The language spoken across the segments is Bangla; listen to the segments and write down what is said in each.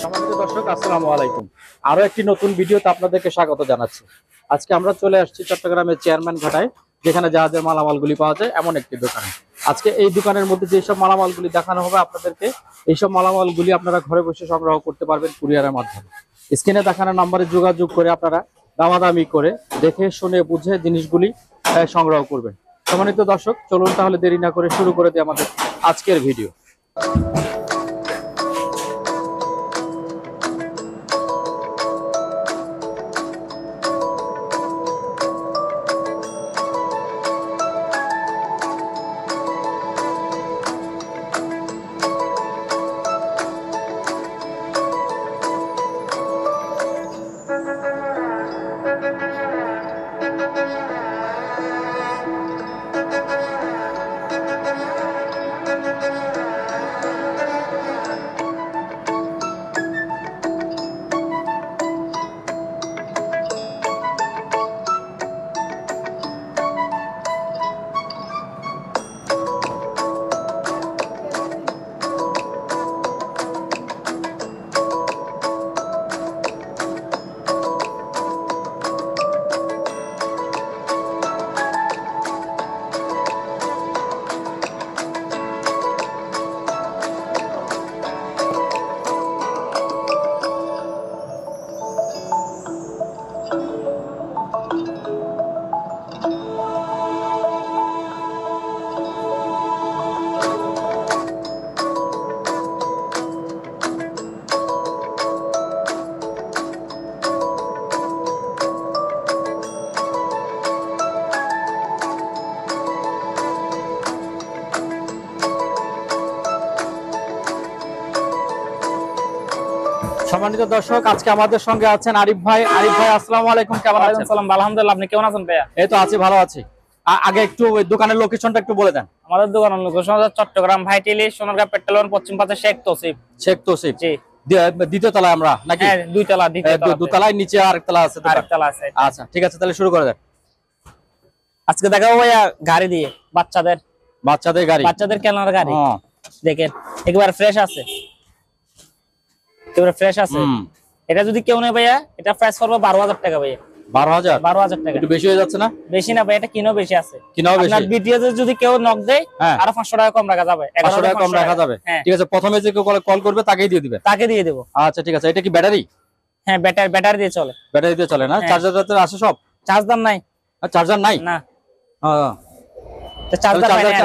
সম্মানিত দর্শক, আসসালামু আলাইকুম। আরো একটি নতুন ভিডিওতে আপনাদেরকে স্বাগত জানাচ্ছি। আজকে আমরা চলে আসছি চট্টগ্রামের চেয়ারম্যান ঘাটায়, যেখানে জাহাজের মালামালগুলি পাওয়া যায় এমন একটি দোকানে। আজকে এই দোকানের মধ্যে যেসব মালামালগুলি দেখানো হবে আপনাদেরকে, এইসব মালামালগুলি আপনারা ঘরে বসে সংগ্রহ করতে পারবেন কুরিয়ারের মাধ্যমে। স্ক্রিনে দেখানো নম্বরে যোগাযোগ করে আপনারা দামাদামি করে দেখে শুনে বুঝে জিনিসগুলি সংগ্রহ করবেন। সম্মানিত দর্শক, চলুন তাহলে দেরি না করে শুরু করে দিই আমাদের আজকের ভিডিও। সম্মানিত দর্শক, আজকে আমাদের সঙ্গে আছেন আরিফ ভাই। আরিফ ভাই, আসসালামু আলাইকুম, কেমন আছেন? সালাম, আলহামদুলিল্লাহ। আপনি কেমন আছেন ভাইয়া? এই তো আছি, ভালো আছি। আগে একটু ওই দোকানের লোকেশনটা একটু বলে দেন। আমাদের দোকানের লোকেশন হচ্ছে চট্টগ্রাম ভাইটিলি সোনারগাঁ পেট্রোল পশ্চিম পাশে শেখ তসিফ। শেখ তসিফ, জি। দ্বিতীয় তলায় আমরা নাকি? হ্যাঁ, দুই তলা, দোতলায় নিচে আরেক তলা আছে। আরেক তলা আছে। আচ্ছা, ঠিক আছে, তাহলে শুরু করে দেন। আজকে দেখাবো ভাইয়া গাড়ি দিয়ে বাচ্চাদের গাড়ি, বাচ্চাদের খেলনার গাড়ি। দেখেন একেবারে ফ্রেশ আছে, একেবারে ফ্রেশ আছে। এটা যদি কেউ নেয় ভাইয়া, এটা প্রাইস করবো 12,000 টাকা ভাইয়া। 12,000 টাকা। একটু বেশি হয়ে যাচ্ছে না? বেশি না ভাই, এটা কিনো বেশি আছে। আপনার ভিডিওতে যদি কেউ নক দেয় আরো 500 টাকা কম রাখা যাবে। 500 টাকা কম রাখা যাবে। ঠিক আছে, প্রথমে যে কেউ কল করবে তাকেই দিয়ে দিবে? তাকে দিয়ে দেবো। আচ্ছা, ঠিক আছে। এটা কি ব্যাটারি? হ্যাঁ, ব্যাটারি দিয়ে চলে। ব্যাটারি দিয়ে চলে না? চার্জার আছে সব? চার্জার নাই। চার্জার নাই না।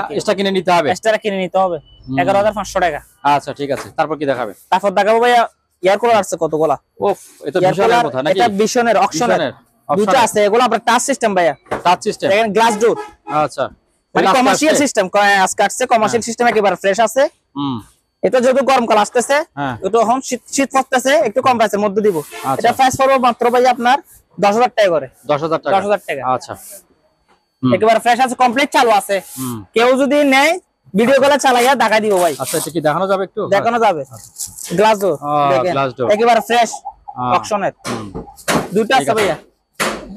এক্সট্রা কিনে নিতে হবে। 11,500 টাকা। আচ্ছা, ঠিক আছে। তারপর কি দেখাবে? তারপর দেখাবো ভাইয়া এয়ার কুলার আছে কতগুলা। ওফ, এটা বিশনের কথা নাকি? এটা বিশনের অকশনের দুটো আছে। এগুলো আপনার টাচ সিস্টেম ভাইয়া। টাচ সিস্টেম, দেখেন গ্লাস ডোর। আচ্ছা, মানে কমার্শিয়াল সিস্টেম। আজকে আসছে কমার্শিয়াল সিস্টেম, একেবারে ফ্রেশ আছে। এটা যেহেতু গরমকাল আসতেছে, একটু এখন শীত পড়তেছে, একটু কম প্রাইসের মধ্যে দিব। এটা প্রাইস পড়বে মাত্র ভাই আপনার 10,000 টাকা করে। 10,000 টাকা। 10,000 টাকা। আচ্ছা, একেবারে ফ্রেশ আছে, কমপ্লিট চালু আছে। কেউ যদি নেয় ভিডিও কলে চালাইয়া দেখা দিব ভাই। আচ্ছা, এটা কি দেখানো যাবে? একটু দেখানো যাবে। গ্লাস ডোর দেখেন, একেবারে ফ্রেশ অকশনের। দুটো আছে ভাইয়া,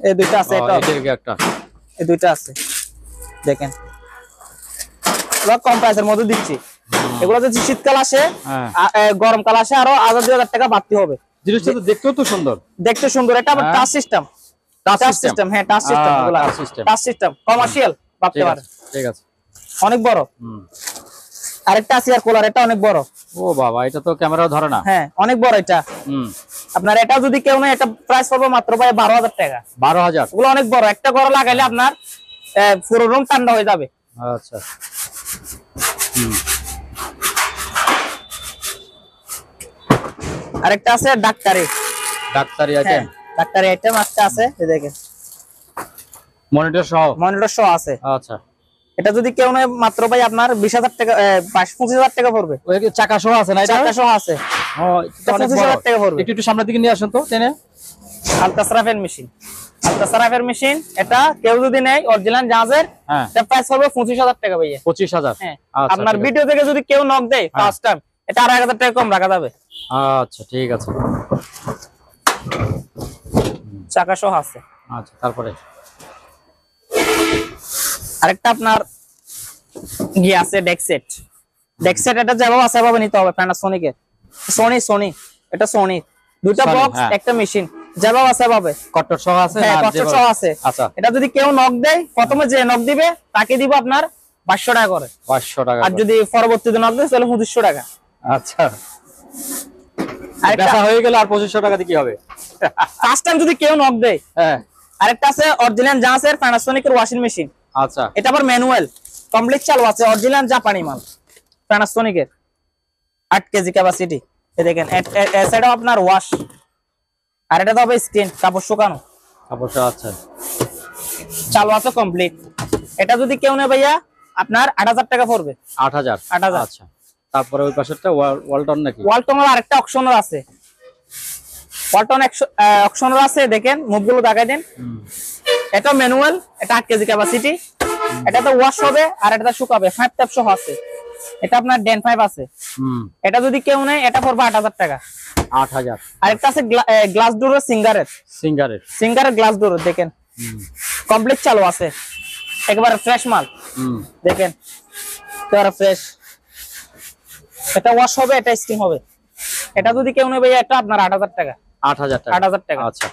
এই দুটো আছে। এটা একটা, এই দুটো আছে। দেখেন কম প্রাইসের মধ্যে দিচ্ছি। এগুলো যদি শীতকাল আসে, গরমকাল আসে, আরো 2,000 টাকা বাড়তি হবে। জিনিসটা তো দেখতেও তো সুন্দর, দেখতে সুন্দর। এটা আবার টাচ সিস্টেম। টাচ সিস্টেম, হ্যাঁ টাচ সিস্টেম। এগুলো টাচ সিস্টেম, কমার্শিয়াল ভাবতে পারেন। ঠিক আছে, অনেক বড়। আরেকটা আছে এয়ার কুলার, এটা অনেক বড়। ও বাবা, এটা তো ক্যামেরাও ধরে না। হ্যাঁ, অনেক বড় এটা। আপনার এটা যদি কেউ নেয়, এটা প্রাইস পড়বে মাত্র ভাই 12,000 টাকা। 12,000? ওগুলো অনেক বড়। একটা ঘর লাগাইলে আপনার পুরো রুম ঠান্ডা হয়ে যাবে। আচ্ছা, আরেকটা আছে ডাক্তারি আইটেম। ডাক্তারি আইটেম একটা আছে, এই দেখেন মনিটর সহ আছে। আচ্ছা, এটা যদি কেউ নেয় মাত্র ভাই আপনার 20,000 টাকা, 25,000 টাকা পড়বে। ওই চাকা সহ আছে না? চাকা সহ আছে। ও, এটা অনেক বড়। 25,000 টাকা পড়বে। একটু সামনের দিকে নিয়ে আসুন তো টেনে। আলতাসারাফের মেশিন। এটা কেউ যদি নেয় অরিজিনাল জাহাজের, এটা প্রাইস হবে 25,000 টাকা ভাইয়া। 25,000? হ্যাঁ। আপনার ভিডিও থেকে যদি কেউ নক দেয় ফার্স্ট টাইম, এটা 2,500 টাকা কম রাখা যাবে। আচ্ছা, ঠিক আছে। চাকা সহ আছে। আচ্ছা, তারপরে আরেকটা আপনার আছে ডেক্সেট। এটা যেভাবে আছে সেভাবে নিতে হবে, প্যানাসোনিকের। সোনি সোনি, এটা সোনি, দুইটা Sony, বক্স হ্যাঁ। একটা মেশিন, যেভাবে আছে ভাবে কট্টর সহ আছে হ্যাঁ না কষ্ট যেভাবে? সহ আছে। আচ্ছা এটা যদি কেউ নক দেয়, প্রথমে যে নক দিবে তাকে দিব আপনার 500 টাকা করে, 500 টাকা আর করে। যদি পরবর্তীতে নক দেয় তাহলে 2500 টাকা। আচ্ছা আরেকটা বেচা হয়ে গেল আর 2500 টাকা দিয়ে কি হবে? ফার্স্ট টাইম যদি কেউ নক দেয়। হ্যাঁ আরেকটা আছে অরিজিনাল জাহাজের প্যানাসোনিকের ওয়াশিং মেশিন, আচ্ছা এটা আবার ম্যানুয়াল, কমপ্লিট চালু আছে, অরিজিনাল জাপানি মাল, প্যানাসোনিকের, 8 কেজি ক্যাপাসিটি। এই দেখেন এটাও আপনার ওয়াশ, আর এটা তো হবে স্ক্রিন, কাপড় শুকানো, অবশ্যই। আচ্ছা চালু আছে কমপ্লিট। এটা যদি কেউ নেয় ভাইয়া আপনার 8000 টাকা পড়বে। 8000 8000। আচ্ছা তারপরে ওই পাশেরটা ওয়ালটন নাকি? ওয়ালটনের আরেকটা অপশনার আছে, ওয়ালটন অপশনার আছে, দেখেন মুখগুলো দেখাই দেন। এটা ম্যানুয়াল, এটা 8 কেজি ক্যাপাসিটি, এটা তো ওয়াশ হবে আর এটা শুকাবে, 5 ট্যাপ সহ আছে, এটা আপনার ডেন 5 আছে। এটা যদি কেউ নেয় এটা পড়বে 8000 টাকা। 8000। আরেকটা আছে গ্লাস ডোরের সিঙ্গারের গ্লাস ডোর, দেখেন কমপ্লিট চালু আছে, একেবারে ফ্রেশ মাল, দেখেন একেবারে ফ্রেশ। এটা ওয়াশ হবে, এটা স্টিম হবে। এটা যদি কেউ নেবে এটা আপনার 8000 টাকা। 8000 টাকা 8000 টাকা। আচ্ছা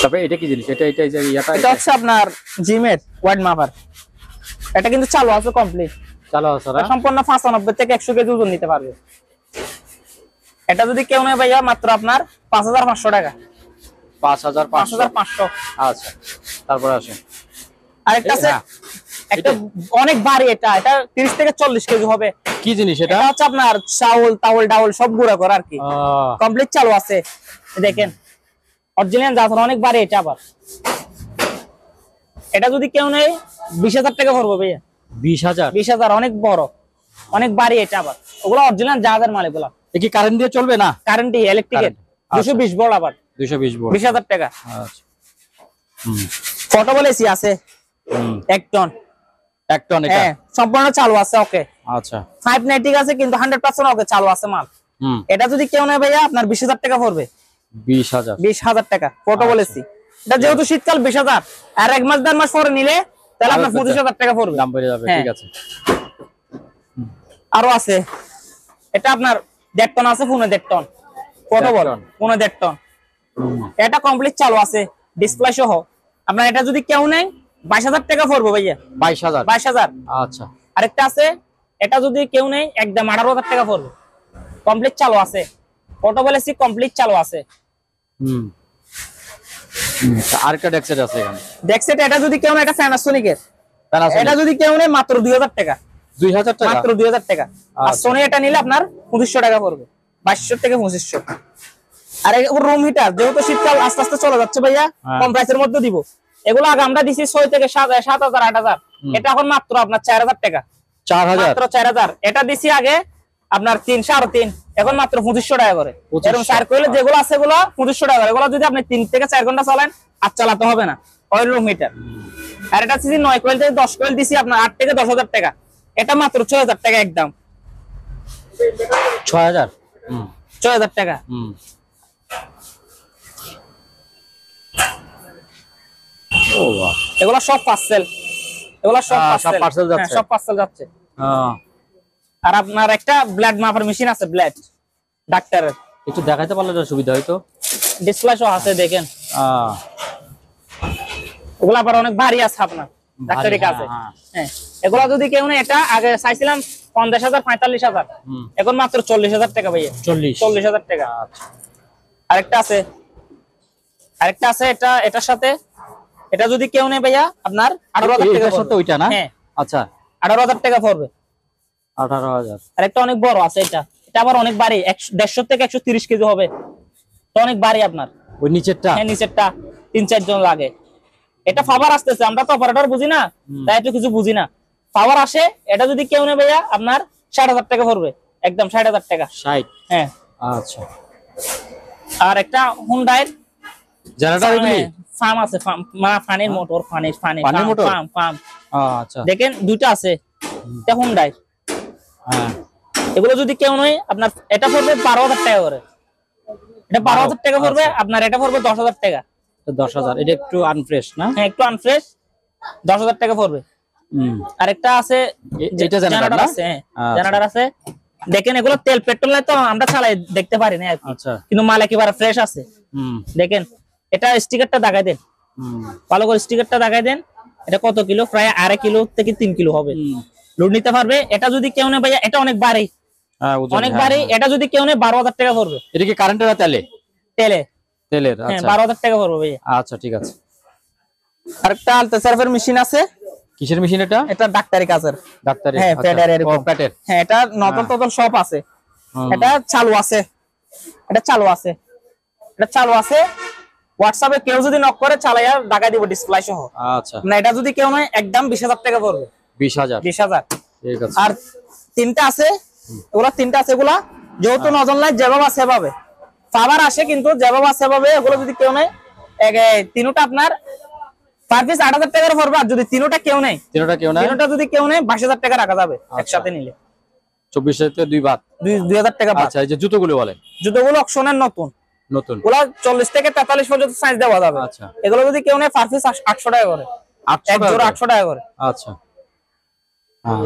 তবে এটা কি জিনিস? এটা এই যে ইয়াটা এটা হচ্ছে আপনার জিমের ওয়াইড মাপার, এটা কিন্তু চালু আছে কমপ্লিট, চালু আছে না? সম্পূর্ণ 95 থেকে 100 কেজি ওজন নিতে পারবে। এটা যদি কেউ নেয় ভাইয়া মাত্র আপনার 5500 টাকা। 5500। 5500। আচ্ছা তারপরে আসেন আরেকটা আছে, হ্যাঁ, একটা অনেক ভারী, এটা 30 থেকে 40 কেজি হবে। কি জিনিস এটা? এটা হচ্ছে আপনার চাউল তাউল ডাউল সব গুঁড়া করা আর কি, কমপ্লিট চালু আছে। দেখেন অরিজিনাল জাফর, অনেক ভারী এটা। আবার এটা যদি কেউ নেয় 20000 টাকা পড়বে ভাইয়া। 20000? 20000, অনেক বড় অনেক ভারী এটা। আবার ওগুলো অরিজিনাল জাহাজের মাল, এগুলো এ কি কারেন্ট দিয়ে চলবে না? কারেন্টই, ইলেকট্রিকের, 220 ভোল্ট। আবার 220 ভোল্ট। 20000 টাকা। আচ্ছা হুম পোর্টেবল এসি আছে 1 টন। 1 টন এটা? হ্যাঁ সম্পূর্ণ চালু আছে, ওকে। আচ্ছা 590 আছে কিন্তু 100% ওকে চালু আছে মাল। এটা যদি কেউ নেয় ভাইয়া আপনার 20000 টাকা পড়বে। 20000? 20000 টাকা পোর্টেবল এসি। এটা যেহেতু শীতকাল 20000, আর 1 মাস 1.5 মাস পরে নিলে তাহলে আপনার 25000 টাকা পড়বে, দাম বেড়ে যাবে। ঠিক আছে। আরো আছে, এটা আপনার 1.5 টন আছে, 1.5 টন পোর্টেবল, 1.5 টন। এটা কমপ্লিট চালু আছে ডিসপ্লে সহ। আপনার এটা যদি কেউ নেয় 22000 টাকা পড়বে ভাইয়া। 22000? 22000। আচ্ছা আরেকটা আছে, এটা যদি কেউ নেয় একদম 18000 টাকা পড়বে, কমপ্লিট চালু আছে, পোর্টেবল এসি কমপ্লিট চালু আছে। আরেকটা ডেক্সেট আছে এখানে। ডেক্সেট, এটা যদি কেউ নেয়, এটা প্যানাসোনিকের, এটা যদি কেউ নেয় মাত্র 2000 টাকা। 2000 টাকা? মাত্র 2000 টাকা। আর আচ্ছা। সোনি এটা নিলে আপনার 2500 টাকা পড়বে, 2200 থেকে 2500। আর রুম হিটার, যেহেতু শীতকাল আস্তে আস্তে চলে যাচ্ছে ভাইয়া, কম প্রাইসের মধ্যে দিব। এগুলো আগে আমরা দিছি 6 থেকে 7000 8000। এটা এখন মাত্র আপনার 4000 টাকা। 4000? মাত্র 4000। এটা দিছি আগে আপনার 3 3.5, এখন মাত্র 2500 টাকা করে। এরকম 4 কয়েলে যেগুলো আছে এগুলো 2500 টাকা করে। এগুলো যদি আপনি 3 থেকে 4 ঘন্টা চালান আর চালাতে হবে না, অয়েল রুম হিটার। আর এটা দিছি 9 কয়েল থেকে 10 কয়েল দিছি আপনার 8 থেকে 10000 টাকা। এটা মাত্র 6000 টাকা একদম। 6000? 6000 টাকা। ও বাহ, এগুলো সব পার্সেল, এগুলো সব পার্সেল যাচ্ছে? সব পার্সেল যাচ্ছে। আর আপনার একটা ব্লাড মাপার মেশিন আছে, ব্লাড ডাক্তারের, একটু দেখাইতে পারলে তো সুবিধা হইতো। ডিসপ্লে সহ আছে, দেখেন। ওগুলো আবার অনেক ভারী আছে আপনার ডাক্তারের কাছে। হ্যাঁ এগুলো যদি কেউ নেয়, এটা আগে চাইছিলাম 50000 45000, এখন মাত্র 40000 টাকা ভাইয়া। 40000 টাকা। আরেকটা আছে, এটা এটার সাথে, এটা যদি কেউ নেয় ভাইয়া আপনার 18000 টাকা পড়বে। ওইটা না? হ্যাঁ আচ্ছা 18000 টাকা পড়বে। 18000। আরেকটা অনেক বড় আছে, এটা আবার অনেক ভারী, 150 থেকে 130 কেজি হবে, এটা অনেক ভারী আপনার। ওই নিচেরটা? হ্যাঁ নিচেরটা 3-4 জন লাগে। এটা পাওয়ার আসতেছে, আমরা তো অপারেটর বুঝি না, তাই একটু কিছু বুঝি না। পাওয়ার আসে, এটা যদি কেউ নেয় ভাইয়া আপনার 60000 টাকা পড়বে, একদম 60000 টাকা। 60? হ্যাঁ। আচ্ছা। আর একটা হুন্ডাই জেনারেটর এগুলি? ফার্ম আছে, ফার্ম ফানির মোটর, ফানির মোটর? ফার্ম। আচ্ছা দেখেন দুইটা আছে, এটা হুন্ডাই। হ্যাঁ এগুলো যদি কেউ নয় আপনার, এটা পড়বে 12000 টাকা করে, এটা 12000 টাকা পড়বে আপনার, এটা পড়বে 10000 টাকা। 10000? এটা একটু আনফ্রেশ না? হ্যাঁ একটু আনফ্রেশ, 10000 টাকা পড়বে। আরেকটা আছে, এটা জেনারেটর আছে, হ্যাঁ জেনারেটর আছে, দেখেন এগুলো তেল পেট্রোল তো আমরা চালাই দেখতে পারি না আর কি। আচ্ছা কিন্তু মাল একেবারে ফ্রেশ আছে। দেখেন এটা স্টিকারটা দেখাই দেন, ভালো করে স্টিকারটা দেখাই দেন। এটা কত কিলো? প্রায় 2.5 কিলো থেকে 3 কিলো হবে, লোড নিতে পারবে। এটা যদি কেউ নেয় ভাইয়া, এটা অনেক ভারী, অনেক ভারী। এটা যদি কেউ নেয় 12,000 টাকা পড়বে। এটা কি কারেন্টের না তেলে? তেলে, তেলের। হ্যাঁ, আচ্ছা 12,000 টাকা পড়বে ভাইয়া। আচ্ছা ঠিক আছে। আরেকটা আলট্রাসার্ভের মেশিন আছে। কিসের মেশিন এটা? এটা ডাক্তারি কাজের। ডাক্তারি? হ্যাঁ, পেডের এরকম। ও পেটের। হ্যাঁ, এটা নতুন নতুন সব আছে। এটা চালু আছে, এটা চালু আছে, এটা চালু আছে। হোয়াটসঅ্যাপে কেউ যদি নক করে চালাইয়া ঢাকায় দিব ডিসপ্লে সহ। আচ্ছা না, এটা যদি কেউ নয় একদম 20,000 টাকা পড়বে। 20,000? 20,000। ঠিক আছে। আর তিনটা আছে, এগুলা তিনটা আছে। এগুলা যেহেতু নজল লাইট যেভাবে সেভাবে পাওয়ার আসে, কিন্তু যেভাবে সেভাবে এগুলো যদি কেউ নেয় তিনটা আপনার পার পিস 8,000 টাকার পড়বে। আর যদি তিনটা কেউ নেয়, তিনটা যদি কেউ নেয় 22,000 টাকা রাখা যাবে একসাথে নিলে। 24 তে 2 বাদ, 2,000 টাকা। আচ্ছা এই যে জুতোগুলো বলেন, জুতোগুলো অপশনের নতুন নতুন ওগুলা 40 থেকে 43 পর্যন্ত সাইজ দেওয়া যাবে। আচ্ছা এগুলো যদি কেউ নেয় পার পিস 800 টাকা করে, এক জোড়া 800 টাকা করে। আচ্ছা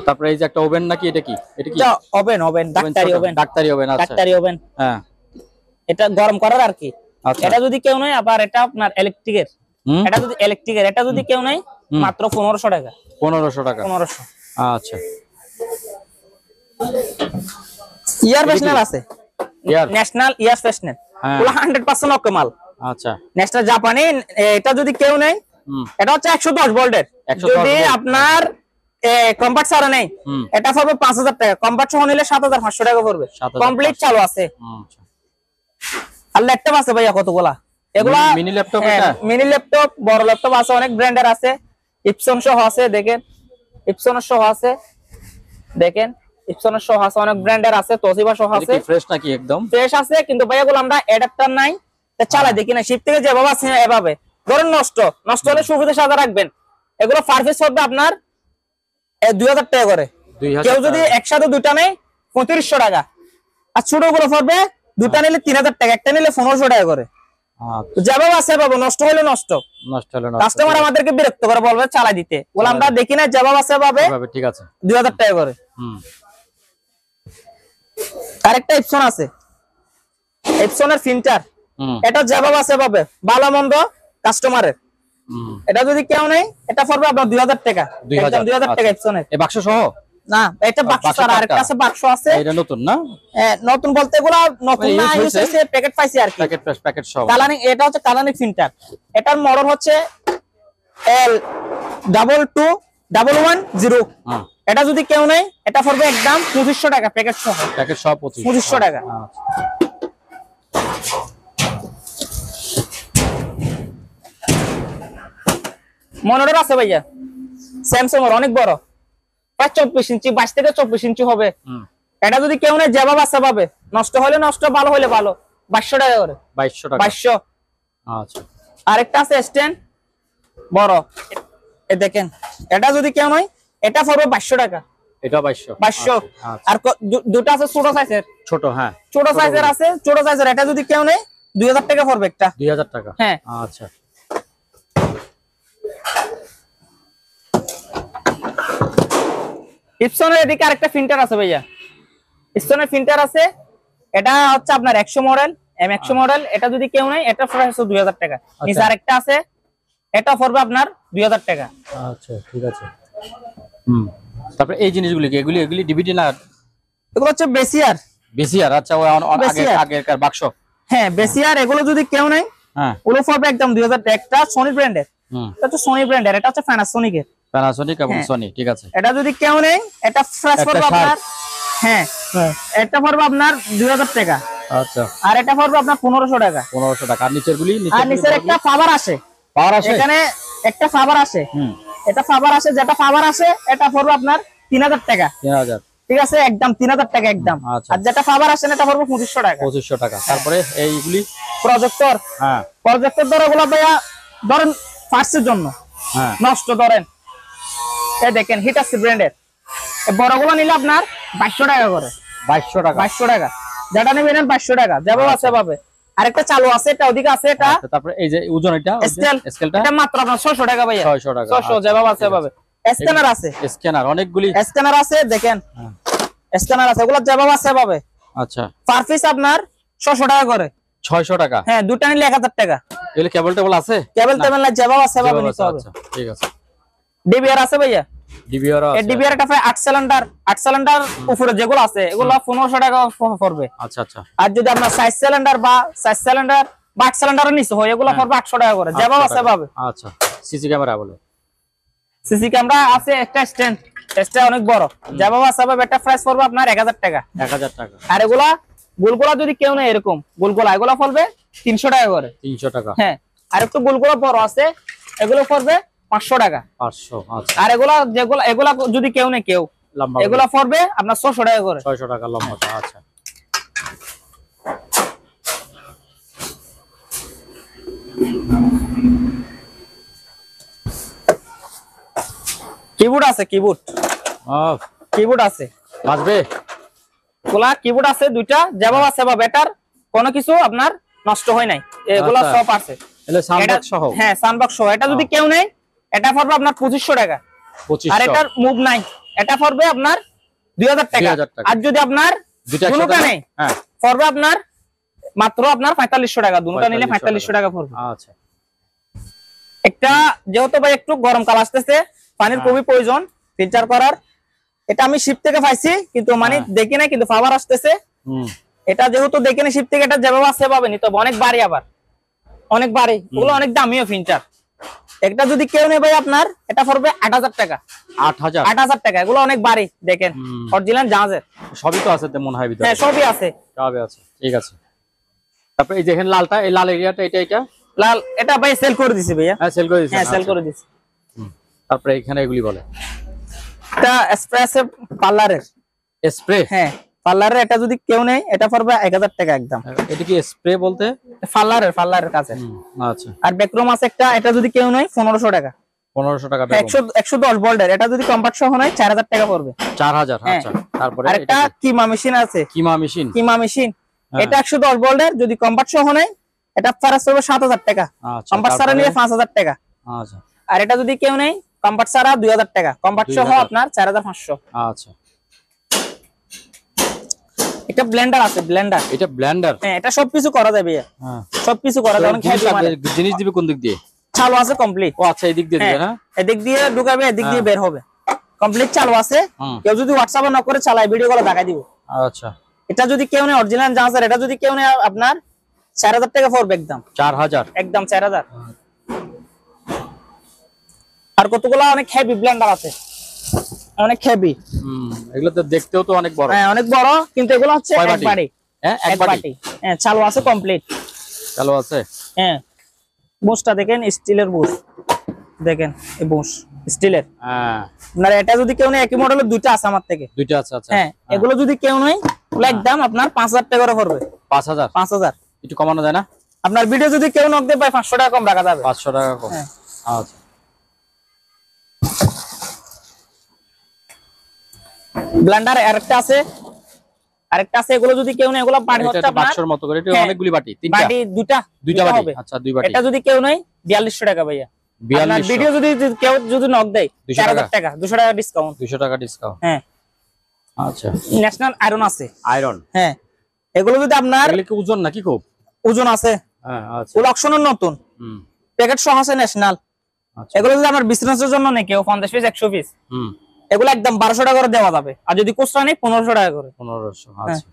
তারপরে এই যে একটা ওভেন নাকি, এটা কি? এটা কি ওভেন? ওভেন ডাক্তারি ওভেন। ডাক্তারি ওভেন। আচ্ছা ডাক্তারি ওভেন, হ্যাঁ, এটা গরম করার আর কি। আচ্ছা এটা যদি কেউ নেয়, আবার এটা আপনার ইলেকট্রিকের। এটা যদি ইলেকট্রিকের, এটা যদি কেউ নেয় মাত্র 1500 টাকা। 1500 টাকা? 1500। আচ্ছা ইয়ার ফ্রেশনার আছে, ন্যাশনাল ইয়ার ফ্রেশনার, ওগুলো 100% ওকে মাল। আচ্ছা ন্যাশনাল জাপানি। এটা যদি কেউ নেয়, এটা হচ্ছে 110 ভোল্টের। যদি আপনার কম্পার্ট ছাড়া নেই, এটা পড়বে 5,000 টাকা। কম্পার্ট সহ নিলে 7,500 টাকা পড়বে। কমপ্লিট চালু আছে। আর ল্যাপটপ আছে ভাইয়া কতগুলা, এগুলা মিনি ল্যাপটপ। এটা মিনি ল্যাপটপ, বড় ল্যাপটপ আছে, অনেক ব্র্যান্ডের আছে। ইপসন সহ আছে, দেখেন ইপসন সহ আছে, দেখেন ইপসন সহ আছে, অনেক ব্র্যান্ডের আছে। তোশিবা সহ আছে। ফ্রেশ নাকি? একদম ফ্রেশ আছে, কিন্তু ভাইয়া গুলো আমরা অ্যাডাপ্টার নাই, তা চালাই দেখি না। শিপ থেকে যেভাবে আছে এভাবে। ধরেন নষ্ট হলে সুবিধা সাজা রাখবেন। এগুলো পার পিস পড়বে আপনার 2,000 টাকা করে। কেউ যদি একসাথে দুটা নেয় 3500 টাকা। আর ছোট গুলো পড়বে দুটা নিলে 3,000 টাকা, একটা নিলে 1500 টাকা করে। যেভাবে আছে পাবো, নষ্ট হলে নষ্ট। কাস্টমার আমাদেরকে বিরক্ত করে বলবে চালাই দিতে, বলে আমরা দেখি না, যেভাবে আছে পাবে। ঠিক আছে, 2,000 টাকা করে। আরেকটা ইপসন আছে, ইপসনের প্রিন্টার। এটা যেভাবে আছে পাবে, ভালো মন্দ কাস্টমারের। এটা যদি কেউ নেই, এটা পড়বে আপনার 2,000 টাকা। 2,000 টাকা ইপসনের। এই বাক্স সহ না, এটা বাক্স ছাড়া আরেকটা আছে, বাক্স আছে। এটা নতুন না? নতুন বলতে এগুলা নতুন না, ইউজ হইছে, প্যাকেট পাইছি আর কি। প্যাকেট সহ কালারিং। এটা হচ্ছে কালারিং প্রিন্টার। এটার মডেল হচ্ছে L221110। এটা যদি কেউ নেই, এটা পড়বে একদম 2500 টাকা প্যাকেট সহ। 2500 টাকা। মনিটর আছে ভাইয়া, স্যামসাং এর অনেক বড়, 24 ইঞ্চি, 22 থেকে 24 ইঞ্চি হবে। এটা যদি কেউ নেই, যেভাবে আছে পাবে। নষ্ট হলে নষ্ট, ভালো হলে ভালো। 2200 টাকা করে। 2200 টাকা। 2200। আচ্ছা আরেকটা আছে স্ট্যান্ড বড়, এই দেখেন। এটা যদি কেউ নয়, এটা পড়বে 2200 টাকা। এটা 2200। আর দুটো আছে ছোট সাইজের। ছোট, হ্যাঁ ছোট সাইজের আছে, ছোট সাইজের। এটা যদি কেউ নেয় 2,000 টাকা পড়বে একটা। 2,000 টাকা? হ্যাঁ। আচ্ছা ইপসনের এদিকে আরেকটা প্রিন্টার আছে ভাইয়া, ইপসনের প্রিন্টার আছে। এটা হচ্ছে আপনার 100 মডেল, M100 মডেল। এটা যদি কেউ নেয়, এটা পড়বে 2,000 টাকা। নিচে আরেকটা আছে, এটা পড়বে আপনার 2,000 টাকা। আচ্ছা ঠিক আছে। তারপরে এই জিনিসগুলি কি? এগুলি ডিভিডি না? এগুলো হচ্ছে বেসিআর। আচ্ছা, ওই আগেরকার বাক্স। হ্যাঁ, বেসিআর। এগুলো যদি কেউ নেয়, হ্যাঁ, ওগুলো পড়বে একদম 2,000 টাকা। একটা সনি ব্র্যান্ডের, এটা হচ্ছে সনি ব্র্যান্ডের। এটা হচ্ছে প্যানাসোনিকের। প্যানাসোনিক এবং সনি, ঠিক আছে। এটা যদি কেউ নেয়, এটা ফ্রেশ পড়বে আপনার, হ্যাঁ, এটা পড়বে আপনার 2,000 টাকা। আচ্ছা। আর এটা পড়বে আপনার 1500 টাকা। 1500 টাকা। আর নিচের গুলি? আর নিচের একটা ফাবার আসে। এখানে একটা ফাবার আসে। এটা ফাবার আসে, যেটা ফাবার আসে এটা পড়বে আপনার 3,000 টাকা। 3,000, ঠিক আছে, একদম 3,000 টাকা একদম। আর যেটা ফাবার আসে না, এটা পড়বে 2500 টাকা। 2500 টাকা। তারপরে এইগুলি প্রজেক্টর। হ্যাঁ, প্রজেক্টর ধরো ভাইয়া, ধরেন ফার্স্টের জন্য, হ্যাঁ, নষ্ট ধরেন। এই দেখেন হিটাচি ব্র্যান্ডের এই বড়গুলো নিলে আপনার 2200 টাকা করে। 2200 টাকা? 2200 টাকা। যেটা নেবেন 2200 টাকা, যেভাবে আছে পাবে। আরেকটা চালু আছে, এটা ওদিকে আছে। এটা তারপরে এই যে ওজন, এটা স্কেলটা, এটা মাত্র আপনার 600 টাকা ভাইয়া। 600 টাকা। 600, যেভাবে আছে পাবে। স্ক্যানার আছে, স্ক্যানার অনেকগুলি স্ক্যানার আছে, দেখেন স্ক্যানার আছে, এগুলো যেভাবে সেভাবে। আচ্ছা, পার পিস আপনার 600 টাকা করে। 600 টাকা। হ্যাঁ, দুটো নিলে 1000 টাকা। এগুলো কেবল টেবল আছে? কেবল টেবল না, যেভাবে সেভাবে নিতে হবে। আচ্ছা, ঠিক আছে। ডিবিআর আছে ভাইয়া। ডিবিআর আছে। এই ডিবিআর টা প্রায় 8 সিলিন্ডার উপরে যেগুলো আছে এগুলো 1500 টাকা পড়বে। আচ্ছা আচ্ছা। আর যদি আপনার 4 সিলিন্ডার বা 4 সিলিন্ডার বা 8 সিলিন্ডারের নিচে হয় এগুলো পড়বে 800 টাকা করে, যেভাবে সেভাবে। আচ্ছা, সিসি ক্যামেরা বলে? সিসি ক্যামেরা আছে একটা স্ট্যান্ড, স্ট্যান্ডটা অনেক বড়, যেভাবে সেভাবে একটা প্রাইস পড়বে আপনার 1000 টাকা। 1000 টাকা। আর এগুলা গোলগোলা যদি কেউ নেই এরকম গোলগোলা, এগুলো পড়বে 300 টাকা করে। 300 টাকা। হ্যাঁ, আর একটু গোলগোলা বড় আছে এগুলো পড়বে 500 টাকা। 500। আচ্ছা। আর এগুলা যদি কেউ নেই কেউ লম্বা এগুলা পড়বে আপনার 600 টাকা করে। 600 টাকা লম্বাটা। আচ্ছা। কিবোর্ড আছে, কিবোর্ড আছে, বাজবে? গোলা কিবোর্ড আছে দুইটা, যেভাবে আছে বা বেটার, কোনো কিছু আপনার নষ্ট হয় নাই, এগুলা সব আছে। এলে সাউন্ডবক্স সহ? হ্যাঁ, সাউন্ডবক্স সহ। এটা যদি কেউ নেই এটা পড়বে আপনার 2500 টাকা। 2500। আর এটার মুভ নাই, এটা পড়বে আপনার 2000 টাকা। আর যদি আপনার দুটোটা নেই পড়বে আপনার মাত্র আপনার 4500 টাকা। দুটোটা নিলে 4500 টাকা পড়বে। আচ্ছা। একটা যেহেতু ভাই একটু গরমকাল আসতেছে, পানির খুবই প্রয়োজন ফিল্টার করার। এটা আমি শিপ থেকে পাইছি, কিন্তু মানে দেখি না, কিন্তু পাওয়ার আসতেছে। এটা যেহেতু দেখি না শিপ থেকে, এটা যেভাবে আছে সেভাবে নিতে হবে। অনেক বাড়ি, আবার অনেক বাড়ি, ওগুলো অনেক দামিও ফিল্টার। একটা যদি কেউ নেই ভাই আপনার এটা পড়বে 8000 টাকা। 8000 টাকা। এগুলো অনেক বাড়ি, দেখেন অরিজিনাল জাহাজের। সবই তো আছে মনে হয় ভিতরে? হ্যাঁ, সবই আছে। সবই আছে, ঠিক আছে। তারপর এই দেখেন লালটা, এই লাল এরিয়াটা, এটা লাল, এটা ভাই সেল করে দিছি ভাইয়া। হ্যাঁ, সেল করে দিয়েছেন? হ্যাঁ, সেল করে দিছি। তারপরে এখানে এগুলি বলে? এটা স্প্রেসে পার্লারের স্প্রে। হ্যাঁ, পার্লারের। এটা যদি কেউ নেই এটা পড়বে 1000 টাকা একদম। এটা কি স্প্রে বলতে? পার্লারের কাছে। আচ্ছা। আর ব্যাকরুম আছে একটা, এটা যদি কেউ নেই 1500 টাকা। 1500 টাকা। 110 ভোল্টের, এটা যদি কম্পাক্ট সহ নেয় 4000 টাকা পড়বে। 4000। আচ্ছা। তারপরে আরেকটা কিমা মেশিন আছে। কিমা মেশিন। এটা 110 ভোল্টের, যদি কম্পাক্ট সহ নেয় এটা প্রাইস পড়বে 7000 টাকা। কম্পাক্ট ছাড়া নিলে 5000 টাকা। আচ্ছা। আর এটা যদি কেউ নেই কম্পাক্ট ছাড়া 2000 টাকা, কম্পাক্ট সহ আপনার 4500। আচ্ছা। এটা ব্লেন্ডার আছে, ব্লেন্ডার। এটা ব্লেন্ডার? হ্যাঁ, এটা সবকিছু করা যাবে। হ্যাঁ, সবকিছু করা যাবে। জিনিস দিবে কোন দিক দিয়ে? চালু আছে কমপ্লিট। ও আচ্ছা, এই দিক দিয়ে দিবে না? এদিক দিয়ে ঢুকাবে, এদিক দিয়ে বের হবে, কমপ্লিট চালু আছে। কেউ যদি হোয়াটসঅ্যাপে না করে চালায়, ভিডিও কলে দেখাই দিব। আচ্ছা। এটা যদি কেউ নেই অরিজিনাল জাহাজের, এটা যদি কেউ নেই আপনার 4000 টাকা পড়বে একদম। 4000 একদম 4000। আর কতগুলো অনেক হেভি ব্লেন্ডার আছে, অনেক হেভি। এগুলো তো দেখতেও তো অনেক বড়। হ্যাঁ, অনেক বড়, কিন্তু এগুলো হচ্ছে একবারে। হ্যাঁ, একবারে। হ্যাঁ, চালু আছে কমপ্লিট। চালু আছে। হ্যাঁ, বুশটা দেখেন, স্টিলের বুশ দেখেন, এই বুশ স্টিলের। হ্যাঁ, আপনার এটা যদি কেউ নেই, একই মডেলের দুইটা আছে আমার থেকে। দুইটা আছে? আচ্ছা। হ্যাঁ, এগুলো যদি কেউ নেই একদম আপনার 5000 টাকা করে পড়বে। 5000। একটু কমানো যায় না? আপনার ভিডিও যদি কেউ নক দেয় ভাই 500 টাকা কম রাখা যাবে। 500 টাকা কম। আচ্ছা। ব্লেন্ডার আরেকটা আছে, এগুলো যদি কেউ নেই, এগুলো বাটি হচ্ছে আপনার বাক্সের মতো করে। এটা অনেকগুলি বাটি? তিনটা বাটি? দুইটা বাটি। হবে। আচ্ছা, দুই বাটি। এটা যদি কেউ নেই 4200 টাকা ভাইয়া। 4200। ভিডিও যদি কেউ যদি নক দেয় 4000 টাকা, 200 টাকা ডিসকাউন্ট। 200 টাকা ডিসকাউন্ট। হ্যাঁ। আচ্ছা। ন্যাশনাল আয়রন আছে। আয়রন? হ্যাঁ, এগুলো যদি আপনার এগুলো কি ওজন নাকি খুব? ওজন আছে। হ্যাঁ, আচ্ছা। ওগুলো অকশনের নতুন, প্যাকেট সহ আছে ন্যাশনাল। এগুলো যদি আমার বিজনেসের জন্য নেই কেউ 50 পিস 100 পিস, এগুলো একদম 1200 টাকা করে দেওয়া যাবে। আর যদি খুচরা নেই 1500 টাকা করে। 1500। আচ্ছা।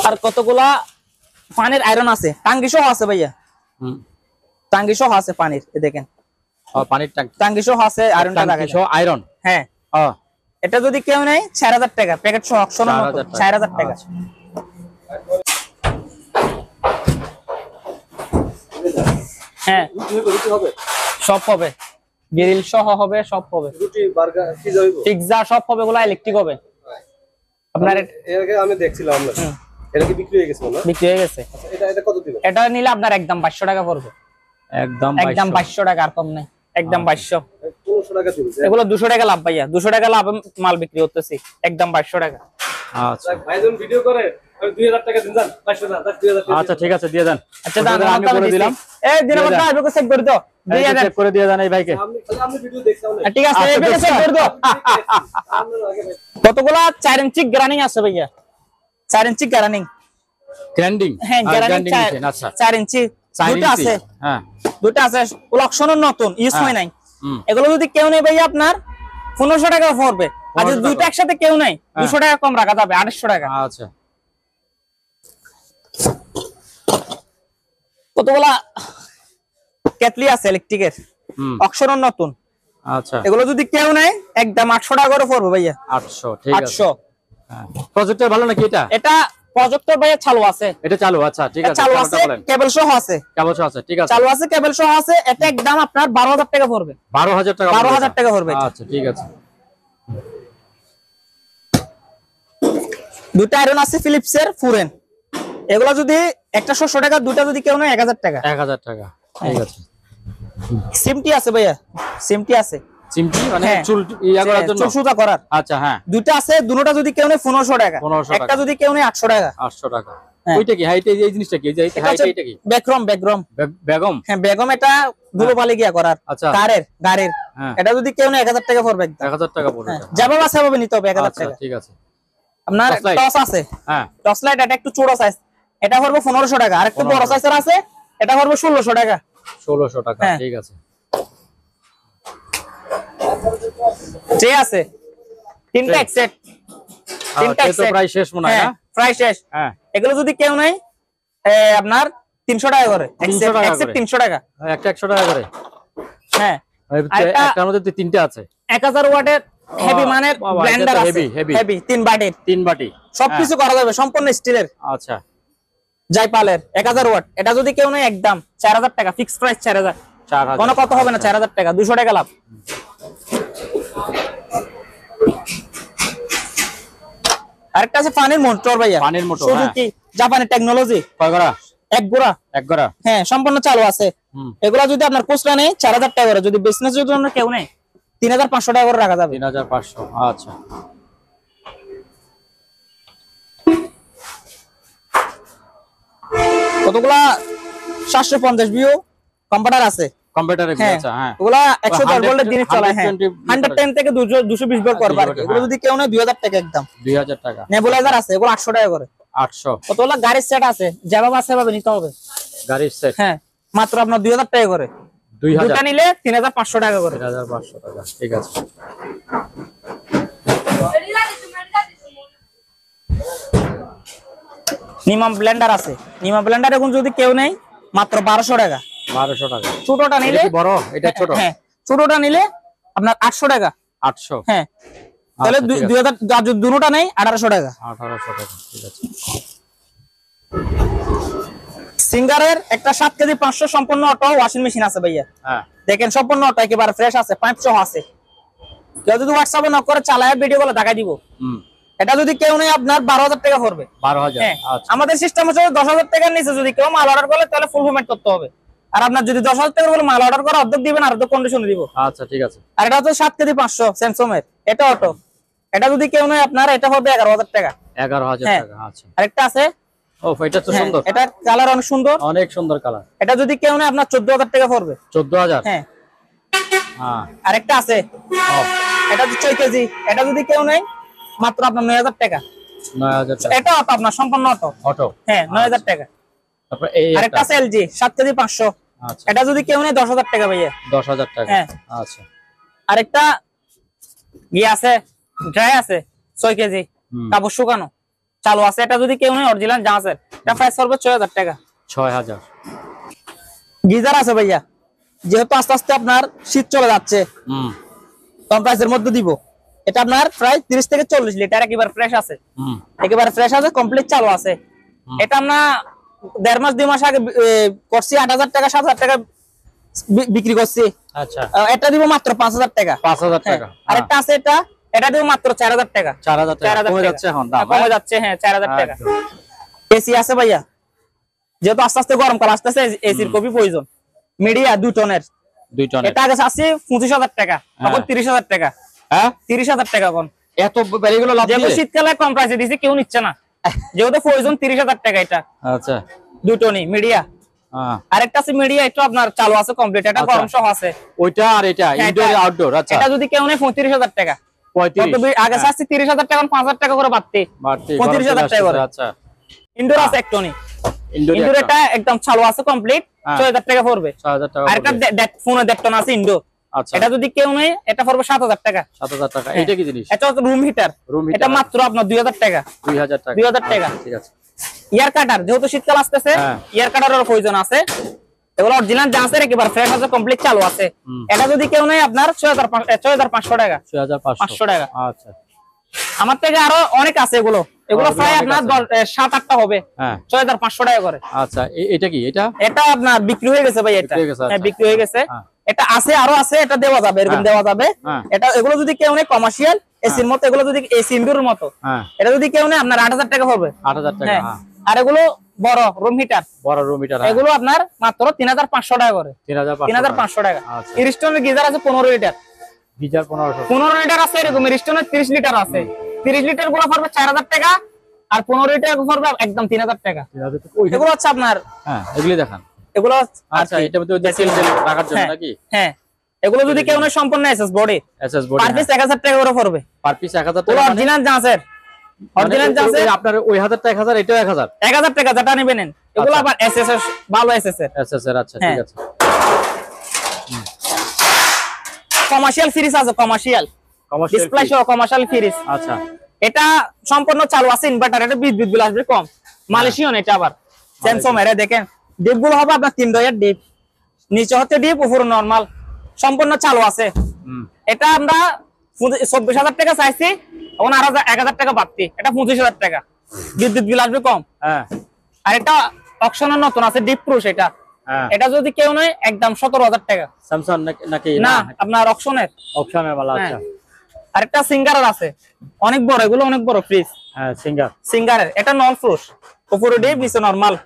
আর কতগুলা পানির আয়রন আছে, টাঙ্গি সহ আছে ভাইয়া। টাঙ্গি সহ আছে পানির, এই দেখেন পানির টাঙ্গি সহ আছে, আয়রনটা লাগাই সহ আয়রন। হ্যাঁ, এটা যদি কেউ নেই 4000 টাকা, প্যাকেট সহ 4000 টাকা। হ্যাঁ, সব হবে, গ্রিল সহ হবে, সব হবে, রুটি বার্গার পিৎজা সব হবে। এগুলো ইলেকট্রিক হবে আপনার। এর আগে আমি দেখছিলাম আমরা, এটা কি বিক্রি হয়ে গেছে না? বিক্রি হয়ে গেছে। আচ্ছা, এটা কত দিবেন? এটা নিলে আপনার একদম 2200 টাকা পড়বে। একদম 2200 টাকা, আর কম নাই, একদম 2200। 1500 টাকা দিবেন? এগুলো 200 টাকা লাভ ভাইয়া, 200 টাকা লাভ মাল বিক্রি করতেছি, একদম 2200 টাকা। আচ্ছা। ভাইজন ভিডিও করে আমি 2000 টাকা দিন জান 500 না 2000 আচ্ছা ঠিক আছে দিয়ে দেন। আচ্ছা দাম আমি করে দিলাম। এই দিনের মধ্যে আইবো চেক করে দাও দিয়ে দেন। চেক করে দিয়ে দেন এই ভাইকে। আমি ভিডিও দেখছি অনেক। ঠিক আছে এই ভাইকে চেক করে দাও। কতগুলা 4 ইঞ্চি গ্রানিং আছে ভাইয়া 4 ইঞ্চি গ্রানিং গ্রাইন্ডিং হ্যাঁ গ্রানিং আচ্ছা 4 ইঞ্চি দুটো আছে হ্যাঁ দুটো আছে লক্ষণের নতুন ইউজ হয় নাই হুম এগুলো যদি কেউ নেই ভাইয়া আপনার 1500 টাকা পড়বে আর যদি দুটো একসাথে কেউ নেই 200 টাকা কম রাখা যাবে 800 টাকা আচ্ছা কতগুলা কেটলি আছে ইলেকট্রিকের অক্ষরন নতুন আচ্ছা এগুলো যদি কেউ নেই একদম 800 টাকা করে পড়বে ভাইয়া 800 ঠিক আছে 800 হ্যাঁ প্রজেক্টর ভালো নাকি এটা? এটা প্রজেক্টর ভাইয়া চালু আছে এটা চালু আচ্ছা ঠিক আছে চালু আছে কেবল সহ আছে কেবল সহ আছে ঠিক আছে চালু আছে কেবল সহ আছে এটা একদম আপনার 12000 টাকা পড়বে 12000 টাকা 12000 টাকা পড়বে আচ্ছা ঠিক আছে দুটো আয়রন আছে ফিলিপসের ফুরেন এগুলো যদি একটা 600 টাকা দুটো যদি কেউ নেয় 1000 টাকা 1000 টাকা ঠিক আছে সিমটি আছে ভাইয়া সিমটি আছে চিমটি মানে চুল ইয়া করার জন্য চুল সুতা করার আচ্ছা হ্যাঁ দুটো আছে দুটোটা যদি কেউ নেয় 1500 টাকা 1500 টাকা। একটা যদি কেউ নেয় 800 টাকা 800 টাকা ওইটা কি হাইট এই জিনিসটা কি এই হাইট এইটা কি বেগম বেগম হ্যাঁ বেগম এটা ধুলোবালি গিয়া করার আচ্ছা গাড়ির হ্যাঁ এটা যদি কেউ নেয় 1000 টাকা পড়বে 1000 টাকা পড়বে যাবে বাসা হবে নিতে হবে 1000 আচ্ছা টাকা ঠিক আছে আপনার Torch light? টস আছে হ্যাঁ টস লাইট এটা একটু ছোট সাইজ এটা পড়বে 1500 টাকা আর একটু বড় সাইজের আছে এটা পড়বে 1600 টাকা 1600 টাকা হ্যাঁ। ঠিক আছে ঠিক আছে তিনটা এক সেট তিনটা আচ্ছা এক তো সেট প্রায় শেষ মনে হয় না প্রায় শেষ হ্যাঁ এগুলো যদি কেউ নেয় আপনার 300 টাকা করে 300 টাকা এক সেট করে। 300 টাকা একটা 100 টাকা করে হ্যাঁ একটা একটার মধ্যে তিনটে আছে 1000 ওয়াটের হেভি মানের বাবা, এটা তো ব্লেন্ডার আছে heavy। হেভি তিন বাটির তিন বাটি সবকিছু করা যাবে সম্পূর্ণ স্টিলের আচ্ছা জাইপালের 1000 ওয়াট এটা যদি কেউ নেয় একদম 4000 টাকা ফিক্সড প্রাইস 4000 4000 কোনো কত হবে না 4000 টাকা 200 টাকা লাভ আরেকটা আছে পানির মোটর ভাইয়া পানির মোটর, সুজুকি জাপানি টেকনোলজি কয় গড়া এক গোড়া এক গড়া হ্যাঁ সম্পূর্ণ চালু আছে এগুলা যদি আপনার খুচরা নেই 4000 টাকা করে যদি বিজনেস জন্য কেউ নেই 3500 টাকা করে রাখা যাবে 3500 আচ্ছা কতগুলা 750 ভিউ কম্পিউটার আছে কম্পিউটারে হ্যাঁ আচ্ছা হ্যাঁ ওগুলা 110 ভোল্টের জিনিস চলে হ্যাঁ 120 110 থেকে 220 ভোল্ট করবে আর কি। এগুলো যদি কেউ নেয় 2000 টাকা একদম 2000 টাকা নেবুলাইজার আছে এগুলো 800 টাকা করে 800 কতগুলা গাড়ির সেট আছে যেভাবে আছে সেভাবে নিতে হবে গাড়ির সেট হ্যাঁ মাত্র আপনার 2000 টাকা করে 2000 দুটো নিলে 3500 টাকা করে 3500 টাকা ঠিক আছে নিমাম ব্লেন্ডার আছে নিমাম ব্লেন্ডার এখন যদি কেউ নেই মাত্র 1200 টাকা 1200 টাকা ছোটটা নিলে এটা কি বড় এটা ছোট হ্যাঁ ছোটটা নিলে আপনার 800 টাকা 800 হ্যাঁ তাহলে আচ্ছা, ঠিক আছে। 2000 যা যদি দুটোটা নেই 1800 টাকা 1800 টাকা ঠিক আছে সিঙ্গারের একটা 7 কেজি 500 সম্পূর্ণ অটো ওয়াশিং মেশিন আছে ভাইয়া হ্যাঁ দেখেন সম্পূর্ণ অটো একেবারে ফ্রেশ আছে পাইপ সহ আছে কেউ যদি হোয়াটসঅ্যাপে নক করে চালায় ভিডিও গুলো দেখাই দিব এটা যদি কেউ নেই আপনার 12000 টাকা পড়বে 12000 হ্যাঁ আচ্ছা আমাদের সিস্টেম হচ্ছে 10000 টাকার নিচে যদি কেউ মাল অর্ডার করে তাহলে ফুল পেমেন্ট করতে হবে আর আপনার যদি 10000 টাকার বলে মাল অর্ডার করে অর্ধেক দিবেন আর অর্ধেক কন্ডিশনে দিব আচ্ছা ঠিক আছে আর এটা হচ্ছে 7 কেজি 500 স্যামসাং এর এটা অটো এটা যদি কেউ নেই আপনার এটা হবে 11000 টাকা 11000 হ্যাঁ। টাকা আচ্ছা আরেকটা আছে ও এটা তো সুন্দর এটা কালার অনেক সুন্দর অনেক সুন্দর কালার এটা যদি কেউ নেই আপনার 14000 টাকা পড়বে 14000 হ্যাঁ হ্যাঁ আরেকটা আছে ও এটা হচ্ছে 6 কেজি এটা যদি কেউ নেই মাত্র আপনার 9000 টাকা 9000 টাকা এটা অটো আপনার সম্পূর্ণ অটো অটো হ্যাঁ 9000 টাকা তারপর এই আরেকটা আছে এলজি 7 কেজি 500 আচ্ছা এটা যদি কেউ নেই 10000 টাকা ভাইয়া 10000 টাকা হ্যাঁ। আচ্ছা আরেকটা আছে ড্রাই আছে 6 কেজি কাপড় শুকানো চালু আছে এটা যদি কেউ নেই অরিজিনাল জাহাজের এটা প্রাইস পড়বে 6000 টাকা 6000 গিজার আছে ভাইয়া যেহেতু আস্তে আস্তে আপনার শীত চলে যাচ্ছে কম প্রাইসের মধ্যে দিব এটা আপনার প্রায় 30 থেকে 40 লিটার একেবারে ফ্রেশ আছে একেবারে ফ্রেশ আছে কমপ্লিট চালু আছে এটা আমরা 1.5 মাস 2 মাস আগে করছি 8000 টাকা 7000 টাকা বিক্রি করছি আচ্ছা এটা দিব মাত্র 5000 টাকা 5000 টাকা আরেকটা আছে এটা দিব মাত্র 4000 টাকা 4000 টাকা কমে যাচ্ছে এখন দাম কমে যাচ্ছে হ্যাঁ 4000 টাকা এসি আছে ভাইয়া যেহেতু আস্তে আস্তে গরমকাল আসতেছে এসির খুবই প্রয়োজন মিডিয়া 2 টনের 2 টনের এটা আগে আছে 25000 টাকা এখন 30000 টাকা হ্যাঁ 30000 টাকা এখন এত বেড়ে গেল লাভ যেহেতু দিয়ে শীতকালে কম প্রাইসে দিছে কেউ নিচ্ছে না যেহেতু প্রয়োজন 30,000 টাকা এটা। আচ্ছা দুটো নি মিডিয়া, আরেকটা আছে মিডিয়া, এটা আপনার চালু আছে কমপ্লিট, এটা গরম সহ আছে। ওইটা আর এটা ইনডোর আউটডোর। আচ্ছা এটা যদি কেউ নেয় 35,000 টাকা। 35 আগে চাচ্ছি 30,000 টাকা, 5,000 টাকা করে বাড়তে 35,000 টাকা করে। আচ্ছা ইনডোর আছে একটা নি, ইনডোর এটা একদম চালু আছে কমপ্লিট, 6,000 টাকা পড়বে। 6,000 টাকা। আর একটা ফোনে দেখটন আছে ইনডোর। আচ্ছা এটা যদি কেউ নেয় এটা পড়বে 7,000 টাকা। 7,000 টাকা। এটা কি জিনিস? এটা হচ্ছে রুম হিটার, এটা মাত্র আপনার 2,000 টাকা। 2,000 টাকা। 2,000 টাকা। ঠিক আছে। ইয়ার কাটার, যেহেতু শীতকাল আসতেছে ইয়ার কাটারের প্রয়োজন আছে। এগুলো অরিজিনাল যা আছে একেবারে ফ্রেশ আছে, কমপ্লিট চালু আছে। এটা যদি কেউ নেয় আপনার 6,500 টাকা। 6,500 টাকা। আচ্ছা আমার থেকে আরো অনেক আছে এগুলো, এগুলো প্রায় আপনার 7-8টা হবে। 6,500 টাকা করে। আচ্ছা এটা কি? এটা আপনার বিক্রি হয়ে গেছে ভাই, এটা হ্যাঁ বিক্রি হয়ে গেছে। এটা আছে, আরো আছে, এটা দেওয়া যাবে, এরকম দেওয়া যাবে। এটা এগুলো যদি কেউ নেয় কমার্শিয়াল এসির মতো, এগুলো যদি এসি ইনডোরের মতো, এটা যদি কেউ নেয় আপনার 8,000 টাকা হবে। 8,000 টাকা। আর এগুলো বড় রুম হিটার, বড় রুম হিটার, এগুলো আপনার মাত্র 3,500 টাকা করে। 3,500 টাকা। ইরিস্টনের গিজার আছে 15 লিটার, গিজার 1500। 15 লিটার আছে, এরকম ইরিস্টনের 30 লিটার আছে। 30 লিটার গুলো পড়বে 4,000 টাকা, আর 15 লিটার পড়বে একদম 3,000 টাকা। এগুলো হচ্ছে আপনার, এগুলি দেখান। এগুলো আচ্ছা এটা মধ্যে ওই তেল রাখার জন্য নাকি? হ্যাঁ এগুলো যদি কেউ নেয় সম্পূর্ণ এসএস বডি, পার পিস 1,000 টাকা করে পড়বে। পার পিস 1,000 টাকা। অরিজিনাল জাঁচের, অরিজিনাল জাঁচের আপনার ওই 1,000 টাকা 1,000, এটাও 1,000। 1,000 টাকা যেটা নেবেন। এগুলো আবার এসএস এর, ভালো এসএস এর। এসএস এর। আচ্ছা ঠিক আছে। কমার্শিয়াল ফ্রিজ আছে, কমার্শিয়াল ডিসপ্লে সহ কমার্শিয়াল ফ্রিজ। আচ্ছা এটা সম্পূর্ণ চালু আছে, ইনভার্টার, এটা বিদ্যুৎ বিল আসবে কম। মালয়েশিয়ান এটা আবার স্যামসাং এর। দেখেন ডিপ গুলো হবে আপনার 3 ডয়ের ডিপ, নিচে হচ্ছে ডিপ, উপরে নরমাল, সম্পূর্ণ চালু আছে। এটা আমরা 24,000 টাকা চাইছি, এখন আর 1,000 টাকা বাড়তি, এটা 25,000 টাকা, বিদ্যুৎ বিল আসবে কম। আর এটা অকশনের নতুন আছে ডিপ প্রুফ, এটা যদি কেউ নয় একদম 17,000 টাকা। স্যামসাং নাকি? না আপনার অকশনের বালা। আচ্ছা আরেকটা সিঙ্গারের আছে, অনেক বড়, এগুলো অনেক বড় ফ্রিজ। সিঙ্গারের, এটা নন ফ্রুশ, উপরে ডিপ নিচে নরমাল।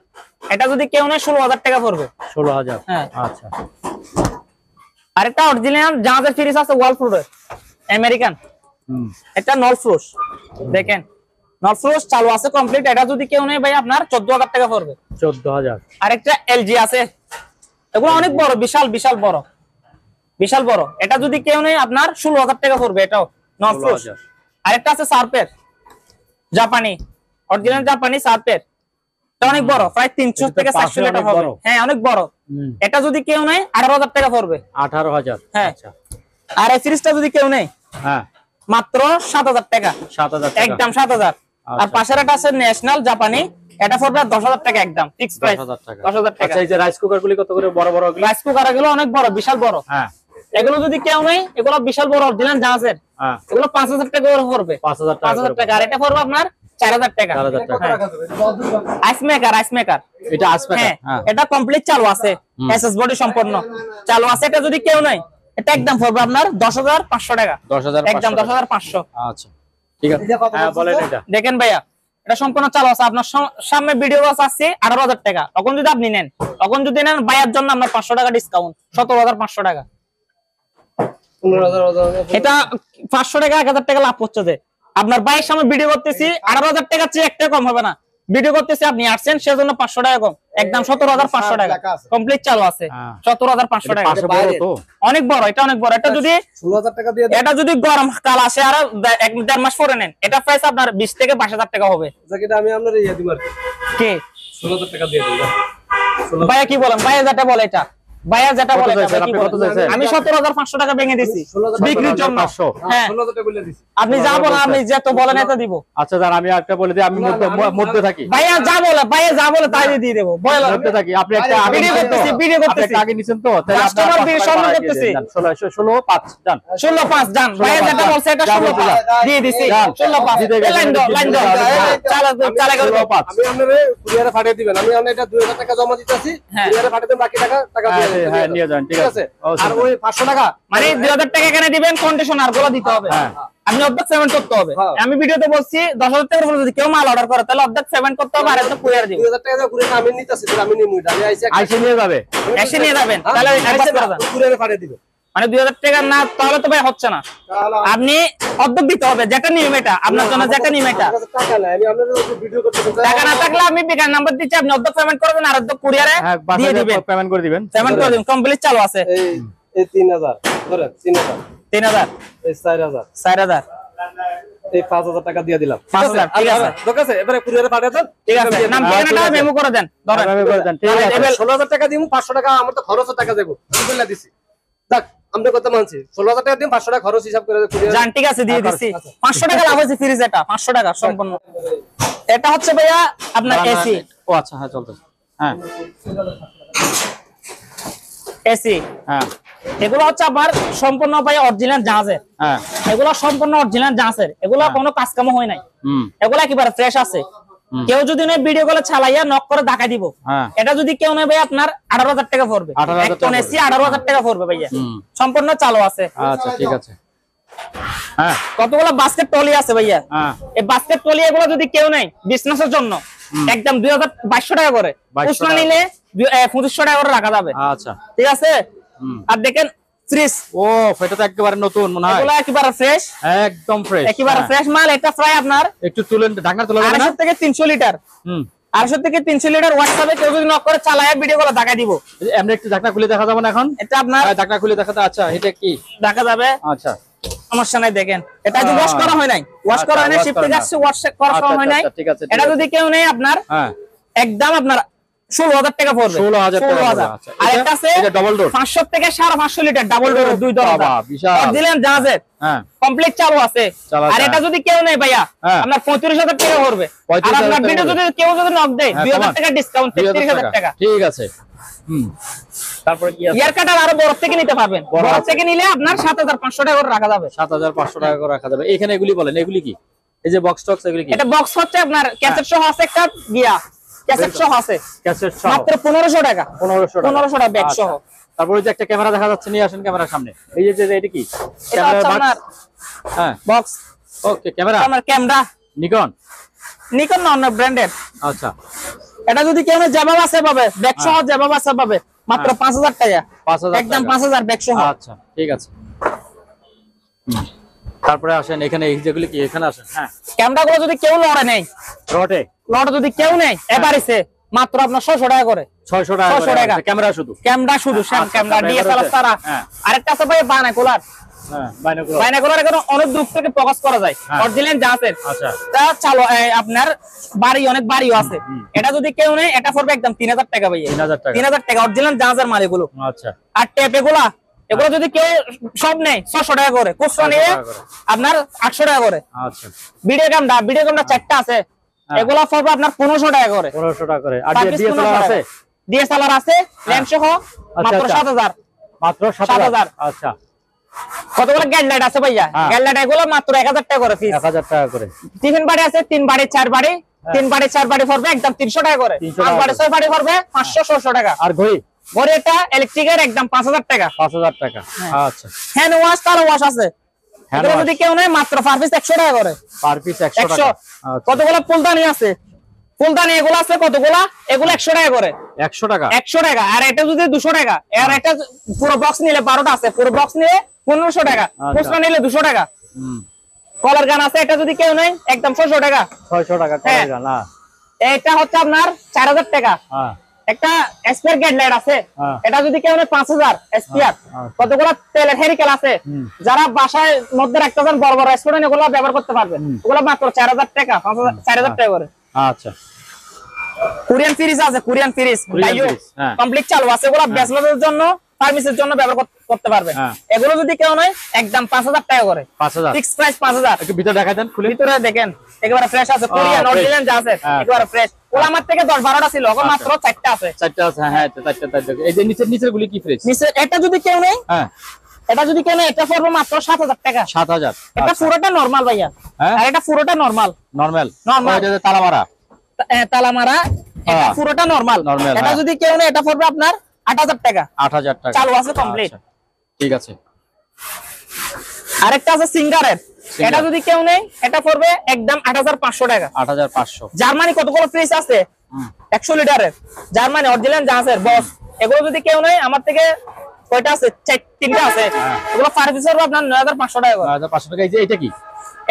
এটা যদি কেউ নেয় 16,000 টাকা পড়বে। 16,000। আচ্ছা আরেকটা অরিজিনাল জাহাজের ফ্রিজ আছে ওয়াল প্রুফের, আমেরিকান। এটা নল ফ্রুশ, দেখেন নল ফ্রুশ চালু আছে কমপ্লিট। এটা যদি কেউ নেয় ভাই আপনার 14,000 টাকা পড়বে। 14,000। আরেকটা এলজি আছে, এগুলো অনেক বড়, বিশাল বিশাল বড়, বিশাল বড়। এটা যদি কেউ নেয় আপনার 16,000 টাকা পড়বে, এটাও নল ফ্রুশ। আরেকটা আছে সার্পের, জাপানি, অরিজিনাল জাপানি সার্পের, এটা অনেক বড়, প্রায় 300 থেকে 400 লিটার হবে। হ্যাঁ অনেক বড়। এটা যদি কেউ নেয় 18,000 টাকা পড়বে। 18,000। হ্যাঁ। আর এই ফ্রিজটা যদি কেউ নেয় মাত্র 7,000 টাকা। 7,000 একদম 7,000। আর পাশের একটা আছে ন্যাশনাল জাপানি, এটা পড়বে 10,000 টাকা একদম ফিক্স প্রাইস। 10,000 টাকা। আচ্ছা এই যে রাইস কুকার গুলি কত করে? বড় বড় রাইস কুকার এগুলো অনেক বড়, বিশাল বড়। এগুলো যদি কেউ নেয়, এগুলো বিশাল বড় অরিজিনাল জাহাজের, এগুলো 5,000 টাকা করে পড়বে। 5,000 টাকা। আর এটা পড়বে আপনার 4,000 টাকা। 4,000 টাকা। আইস মেকার, আইস মেকার, এটা আসবে না? এটা কমপ্লিট চালু আছে, এসএস বডি সম্পূর্ণ চালু আছে। এটা যদি কেউ নেয় এটা একদম পড়বে আপনার 10,500 টাকা। 10,500 একদম 10,500। আচ্ছা ঠিক আছে। বলেন এটা। দেখেন ভাইয়া এটা সম্পূর্ণ চালু আছে, আপনার সামনে ভিডিও আছে 18,000 টাকা। তখন যদি আপনি নেন, তখন যদি নেন ভাইয়ার জন্য আমরা 500 টাকা ডিসকাউন্ট, 17,500 টাকা। 15,000। এটা 500 টাকা 1,000 টাকা লাভ হচ্ছে যে আপনার ভাইয়ের সামনে ভিডিও করতেছি, 18,000 টাকা চেয়ে একটা কম হবে না। ভিডিও করতেছি, আপনি আসছেন সেজন্য 500 টাকা কম, একদম 17,500 টাকা কমপ্লিট চালু আছে। 17,500 টাকা। অনেক বড়, এটা অনেক বড়। এটা যদি 16,000 টাকা দিয়ে এটা যদি গরম কাল আসে আর 1-1.5 মাস পরে নেন, এটা প্রাইস আপনার 20 থেকে 22,000 টাকা হবে। যেটা আমি আপনার ইয়া দিব আর কে 16,000 টাকা দিয়ে দেব। ভাইয়া কি বলেন? ভাইয়া যেটা বলে এটা, ভাইয়া যেটা বলে আমি 17,500 টাকা ভেঙে দিছি বিক্রির জন্য। হ্যাঁ 16,000 টাকা বলে দিছি। আপনি যা বলেন, আপনি যত বলেন এটা দিব। আচ্ছা স্যার আমি একটা বলে দিই, আমি মধ্যে থাকি। ভাইয়া যা বলে তাই দিয়ে দেব। মধ্যে থাকি। আপনি একটা ভিডিও করতেছি, আগে নিছেন তো, তাহলে কাস্টমার দিয়ে সম্মান করতেছি। 16,500 জান। 16,500 জান। ভাইয়া যেটা বলছে এটা 16,500 দিয়ে দিছি। 16,500 লাইন দাও, লাইন দাও, চালা করে দাও। আমি আপনারে কুরিয়ারে পাঠিয়ে দিবেন। আমি আপনার এটা 2,000 টাকা জমা দিতেছি, কুরিয়ারে পাঠিয়ে দেন, বাকি টাকা দিয়ে দেন। হ্যাঁ নিয়ে যান, ঠিক আছে। আর ওই 500 টাকা মানে 2,000 টাকা এখানে দিবেন, কন্ডিশনার গুলো দিতে হবে। আপনি অর্ধেক পেমেন্ট করতে হবে। আমি ভিডিওতে বলছি 10,000 টাকার উপরে যদি কেউ মাল অর্ডার করে তাহলে অর্ধেক পেমেন্ট করতে হবে, আর একটা কুরিয়ার দিব। 2,000 টাকা দিয়ে কুরিয়ারে আমি নিতেছি, আমি নিমু এটা। আমি আইসে নিয়ে যাবে। এসে নিয়ে যাবেন, তাহলে একবার করে দেন। কুরিয়ারে পাঠিয়ে দিবেন। মানে 2000 টাকা না তাহলে তো ভাই হচ্ছে না। আপনি অর্ধেক দিতে হবে, যেটা নিয়ম এটা আপনার জন্য, যেটা নিয়ম এটা। টাকা নাই, আমি আপনাদের ভিডিও করতে টাকা না থাকলে আমি বিকাশ নাম্বার দিচ্ছি, আপনি অর্ধেক পেমেন্ট করবেন আর অর্ধেক কুরিয়ারে দিয়ে দিবেন, পেমেন্ট করে দিবেন। পেমেন্ট করে দিবেন, কমপ্লিট চালু আছে। এই 3000 ধরেন, 3000 এই 4000 4000 এই 5000 টাকা দিয়ে দিলাম। 5000 ঠিক আছে, ঠিক আছে, এবারে কুরিয়ারে পাঠিয়ে দেন। ঠিক আছে, নাম ঠিকানাটা মেমো করে দেন, ধরেন আমি করে দেন, ঠিক আছে। এবার 16000 টাকা দিমু, 500 টাকা আমার তো খরচ টাকা দেবো, আমি বলে দিছি। দেখ আমরা কত মানছি, 16000 টাকা দিম, 500 টাকা খরচ হিসাব করে কুরিয়ারে জান, ঠিক আছে দিয়ে দিচ্ছি। 500 টাকা লাভ হয়েছে ফ্রিজ, এটা 500 টাকা সম্পূর্ণ। এটা হচ্ছে ভাইয়া আপনার এসি। ও আচ্ছা, হ্যাঁ চলতেছে। হ্যাঁ এসি, হ্যাঁ এগুলো হচ্ছে আপনার সম্পূর্ণ ভাই অরিজিনাল জাহাজের। হ্যাঁ এগুলো সম্পূর্ণ অরিজিনাল জাহাজের, এগুলো কোনো কাজ কাম হয় নাই, এগুলো একেবারে ফ্রেশ আছে। কেউ যদি নেই ভিডিও কলে চালাইয়া নক করে ঢাকা দিব। এটা যদি কেউ নেই ভাই আপনার 18000 টাকা পড়বে, 18,000 এসি 18000 টাকা পড়বে ভাইয়া, সম্পূর্ণ চালু আছে। আচ্ছা ঠিক আছে। হ্যাঁ কতগুলো বাস্কেট টলি আছে ভাইয়া, হ্যাঁ এই বাস্কেট টলি এগুলো যদি কেউ নেই বিজনেসের জন্য একদম 2200 টাকা করে, 2200 খুচরা নিলে 2500 টাকা করে রাখা যাবে। আচ্ছা ঠিক আছে। আর দেখেন ফ্রিজ, ও এটা তো একেবারে নতুন মনে হয়, এগুলো একেবারে ফ্রেশ, একদম ফ্রেশ, একেবারে ফ্রেশ মাল। এটা প্রায় আপনার একটু তুলেন, ঢাকনা তোলা যাবে না? 250 থেকে 300 লিটার, 250 থেকে 300 লিটার হোয়াটসঅ্যাপে কেউ যদি নক করে চালায় ভিডিও করে দেখা দিব। আমরা একটু ঢাকনা খুলে দেখা যাবে না এখন? এটা আপনার ঢাকনা খুলে দেখাতে। আচ্ছা এটা কি দেখা যাবে? আচ্ছা সমস্যা নাই। দেখেন এটা যে ওয়াশ করা হয় নাই, ওয়াশ করা হয় নাই, শিফট থেকে আসছে, ওয়াশ করা হয় নাই। ঠিক আছে, এটা যদি কেউ নেই আপনার হ্যাঁ একদম আপনার 16000 টাকা পড়বে। 16000 টাকা। 16000। আচ্ছা আর একটা আছে এটা ডাবল ডোর, 500 থেকে 550 লিটার ডাবল ডোর, দুই দরজা, বাবা বিশাল। অরিজিনাল জাহাজের, হ্যাঁ কমপ্লিট চালু আছে। আর এটা যদি কেউ নেই ভাইয়া আপনার 35000 টাকা পড়বে। আর আপনার ভিডিও যদি কেউ যদি নক দেয় 2000 টাকা ডিসকাউন্ট, 33000 টাকা। ঠিক আছে। তারপর কি আছে? ইয়ার কাটার আরো বড় থেকে নিতে পারবেন, বড় থেকে নিলে আপনার 7500 টাকা করে রাখা যাবে। 7500 টাকা করে রাখা যাবে। এখানে এগুলি বলেন, এগুলি কি? এই যে বক্স টক্স এগুলি কি? এটা বক্স হচ্ছে আপনার ক্যাসেট সহ আছে, একটা গিয়া ক্যাসেট সহ আছে, ক্যাসেট সহ মাত্র 1500 টাকা, 1500 টাকা ব্যাগ সহ। তারপরে যে একটা ক্যামেরা দেখা যাচ্ছে, নিয়ে আসেন ক্যামেরার সামনে। এই যে এটা কি? এটা হচ্ছে আপনার হ্যাঁ বক্স, ওকে ক্যামেরা, আমার ক্যামেরা নিকন, নিকন না অন্য ব্র্যান্ডের। আচ্ছা এটা যদি কেউ জবাব আছে পাবে, ব্যাগ সহ জবাব আছে পাবে, মাত্র 5000 টাকা, 5000 একদম 5000 ব্যাগ সহ। আচ্ছা ঠিক আছে। তারপরে আসেন এখানে, এই যেগুলি কি এখানে আসেন। হ্যাঁ ক্যামেরাগুলো যদি কেউ লড়ে নেই, রটে লড় যদি কেউ নেই এবারেছে মাত্র আপনার 600 টাকা করে, 600 টাকা 600 টাকা ক্যামেরা শুধু, ক্যামেরা শুধু, শ্যাম ক্যামেরা, ডিএসএলআর ছাড়া। আরেকটা আছে ভাই বানাকুলার, হ্যাঁ বাইনোকুলার, বাইনোকুলার এখানে অনেক দূর থেকে ফোকাস করা যায়, অরিজিনাল জাহাজের। আচ্ছা তা চালো আপনার বাড়ি অনেক বাড়িও আছে। এটা যদি কেউ নেই এটা পড়বে একদম 3000 টাকা ভাই, 3000 টাকা, 3000 টাকা অরিজিনাল জাহাজের মাল এগুলো। আচ্ছা আর টেপ এগুলো যদি কেউ সব নেই 600 টাকা করে, খুচরা নিয়ে আপনার 800 টাকা করে। আচ্ছা ভিডিও ক্যামেরা 4টা আছে, এগুলো পড়বে আপনার 1500 টাকা করে, 1500 টাকা করে। আর ডিএসএলআর আছে, ডিএসএলআর আছে ল্যাম্প সহ মাত্র 7000, মাত্র 7000। আচ্ছা কতগুলো গ্যাড লাইট আছে ভাইয়া, গ্যাড লাইট এগুলো মাত্র 1000 টাকা করে পিস, 1000 টাকা করে। টিফিন বাড়ি আছে 3 বাড়ি 4 বাড়ি, 3 বাড়ি 4 বাড়ি পড়বে একদম 300 টাকা করে, 5 বাড়ি 6 বাড়ি পড়বে 500-600 টাকা। আর ঘড়ি এটা ইলেকট্রিকের একদম 5000 টাকা, 5000 টাকা। আচ্ছা হ্যান্ড ওয়াশ কার ওয়াশ আছে, এগুলো যদি কেউ নেয় মাত্র পার পিস 100 টাকা করে, পার পিস 100 টাকা। কতগুলো ফুলদানি আছে, ফুলদানি এগুলো আছে কতগুলো, এগুলো 100 টাকা করে, 100 টাকা, 100 টাকা। আর এটা যদি 200 টাকা, আর এটা পুরো বক্স নিলে 12টা আছে, পুরো বক্স নিলে 1500 টাকা, খুচরা নিলে 200 টাকা। কলার গান আছে, এটা যদি কেউ নেয় একদম 600 টাকা, 600 টাকা কলার গান। এটা হচ্ছে আপনার 4000 টাকা। একটা এসপিআর গেট লাইট আছে, এটা যদি কেউ নেয় 5000 এসপিআর। কতগুলো তেলের হেরিকেল আছে, যারা বাসায় মধ্যে রাখতে চান বড় বড় রেস্টুরেন্ট এগুলো ব্যবহার করতে পারবেন, ওগুলো মাত্র 4000 টাকা, 4000 টাকা করে। আচ্ছা কোরিয়ান ফ্রিজ আছে, কোরিয়ান ফ্রিজ কমপ্লিট চালু আছে, এগুলো ব্যাচেলরের জন্য, ফার্মেসির জন্য ব্যবহার করতে পারবেন। এগুলো যদি কেউ নেয় একদম 5000 টাকা করে, 5000 ফিক্স প্রাইস 5000। একটু ভিতরে দেখাই দেন, খুলে ভিতরে দেখেন একেবারে ফ্রেশ আছে, কোরিয়ান অরিজিনাল যা আছে একেবারে ফ্রেশ। ওলা আমার থেকে 10-12টা ছিল, এখন মাত্র 4টা আছে, 4টা আছে। হ্যাঁ 4টা। এই যে নিচের গুলি কি ফ্রিজ? নিচে এটা যদি কেউ নেয়, এটা যদি কেউ নেয় এটা পড়বে মাত্র 7000 টাকা, 7000। এটা পুরোটা নরমাল ভাইয়া, আর এটা পুরোটা নরমাল, এটা তালা মারা, এটা পুরোটা নরমাল। এটা যদি কেউ নেয় এটা পড়বে আপনার 8000 টাকা, 8000 টাকা চালু আছে কমপ্লিট। ঠিক আছে। আরেকটা আছে সিঙ্গারের, এটা যদি কেউ নেয় এটা পড়বে একদম 8500 টাকা, 8500। জার্মানি কতগুলো ফ্রিজ আছে 100 লিটারের, জার্মানি অরিজিনাল জাহাজের বস, এগুলো যদি কেউ নেয় আমার থেকে কয়টা আছে? তিনটা আছে। এগুলো পার পিস হবে আপনার 9500 টাকা করে। 9500 টাকা। এই যে এটা কি?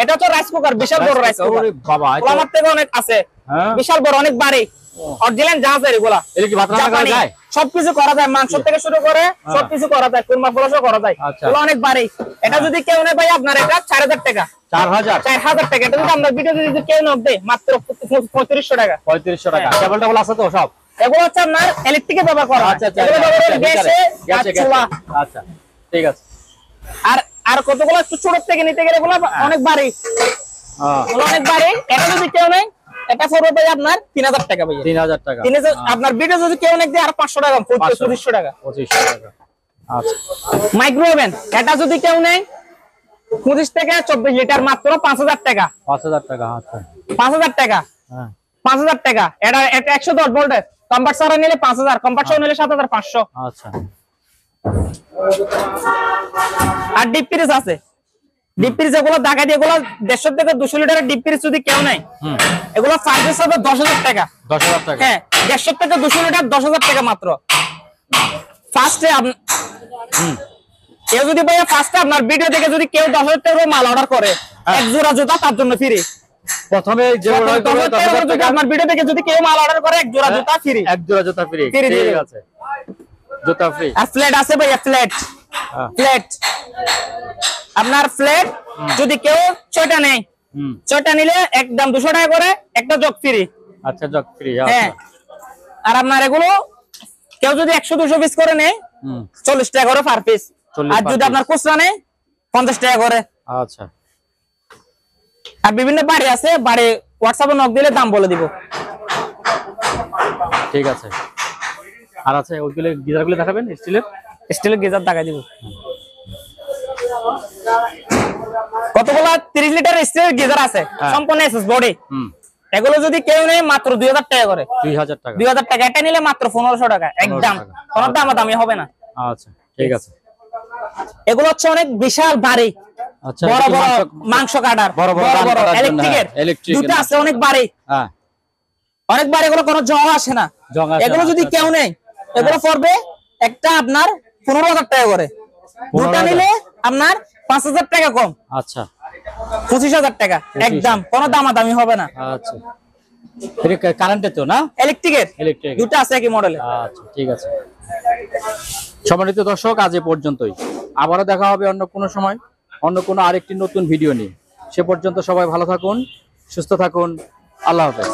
এটা তো রাইস কুকার, বিশাল বড় রাইস কুকার। ওরে বাবা, এটা আমার থেকে অনেক আছে। হ্যাঁ, বিশাল বড়, অনেক ভারী। অরিজিনাল জাহাজের এগুলা। এটা কি ভাত রান্না করা যায়? সবকিছু করা যায়, মাংস থেকে শুরু করে সবকিছু করা যায়, কুরমা পোলাও করা যায়। এগুলো অনেক ভারী। এটা যদি কেউ নেয় ভাই আপনার এটা 4000 টাকা। 4000 টাকা। এটা যদি আমরা ভিডিও যদি কেউ নেয় দেয় মাত্র 3500 টাকা। 3500 টাকা। কেবল টেবল আছে তো সব? এগুলো হচ্ছে আপনার ইলেকট্রিকে ব্যবহার করা হয়। আচ্ছা আচ্ছা, এগুলো ব্যবহার করে গ্যাসে, চুলা। আচ্ছা ঠিক আছে। আর কতগুলো একটু ছোট থেকে নিতে গেলে এগুলো অনেক ভারী। এগুলো অনেক ভারী। এটা যদি কেউ নেয় এটা পড়বে ভাই আপনার 3000 টাকা ভাই। 3000 টাকা। 3000 আপনার ভিডিও যদি কেউ নেয় আর 500 টাকা, 2500 টাকা। 2500 টাকা। আচ্ছা। মাইক্রো ওভেন এটা যদি কেউ নেয় 25 থেকে 24 লিটার মাত্র 5000 টাকা। 5000 টাকা। আচ্ছা 5000 টাকা। হ্যাঁ 5000 টাকা। এটা 110 ভোল্টের কনভার্টার নিলে 5000, কনভার্টার নিলে 7500। আচ্ছা। আর ডিপ ফ্রিজ আছে। ডিপ ফ্রিজ এগুলো ঢাকা দিয়ে এগুলো 150 থেকে 200 লিটারের ডিপ ফ্রিজ যদি কেউ নেয় এগুলো ফার্স্ট হবে 10000 টাকা। 10000 টাকা। হ্যাঁ 150 থেকে 200 লিটার 10000 টাকা মাত্র। ফার্স্টে কেউ যদি ভাইয়া ফার্স্টে আপনার ভিডিও দেখে যদি কেউ 10000 টাকা মাল অর্ডার করে এক জোড়া জুতা তার জন্য ফ্রি। প্রথমে যে অর্ডার করবে 10000 টাকা, আপনার ভিডিও দেখে যদি কেউ মাল অর্ডার করে এক জোড়া জুতা ফ্রি। এক জোড়া জুতা ফ্রি। ঠিক আছে, জুতা ফ্রি। আর ফ্ল্যাট আছে ভাইয়া, ফ্ল্যাট। আপনার ফ্ল্যাট যদি কেউ 6টা নেয় 6টা নিলে একদম 200 টাকা করে, একটা জগ ফ্রি। আচ্ছা জগ ফ্রি। হ্যাঁ। আর আপনার এগুলো কেউ যদি 100-200 পিস করে নেয় 40 টাকা করে পার পিস। আর যদি আপনার খুচরা নেয় 50 টাকা করে। আচ্ছা। আর বিভিন্ন বাড়ি আছে, বাড়ি হোয়াটসঅ্যাপে নক দিলে দাম বলে দিব। ঠিক আছে। আর আছে ওইগুলো গিজারগুলো দেখাবেন? স্টিলের গিজার টাকা দিব। কতগুলো 30 লিটার স্টিলের গিজার আছে সম্পূর্ণ এসএস বডি। এগুলো যদি কেউ নেয় মাত্র 2000 টাকা করে। 2000 টাকা। 2000 টাকা। এটা নিলে মাত্র 1500 টাকা একদম। কোনো দামাদামি হবে না। আচ্ছা ঠিক আছে। এগুলো হচ্ছে অনেক বিশাল ভারী। আচ্ছা, বড় বড় মাংস কাটার, বড় বড় ইলেকট্রিকের দুটো আছে, অনেক ভারী। হ্যাঁ অনেক ভারী। এগুলো কোনো জং আসে না। এগুলো যদি কেউ নেয় এগুলো পড়বে একটা আপনার 15000 টাকা করে। দুটো নিলে আপনার 5000 টাকা কম। আচ্ছা 25000 টাকা একদম। কোনো দামাদামি হবে না। আচ্ছা। এটা কারেন্টের তো না? ইলেকট্রিকের দুটো আছে একই মডেলের। আচ্ছা ঠিক আছে। সম্মানিত দর্শক, আজ এ পর্যন্তই। আবারও দেখা হবে অন্য কোনো সময়, অন্য কোনো আরেকটি নতুন ভিডিও নিয়ে। সে পর্যন্ত সবাই ভালো থাকুন, সুস্থ থাকুন। আল্লাহ হাফেজ।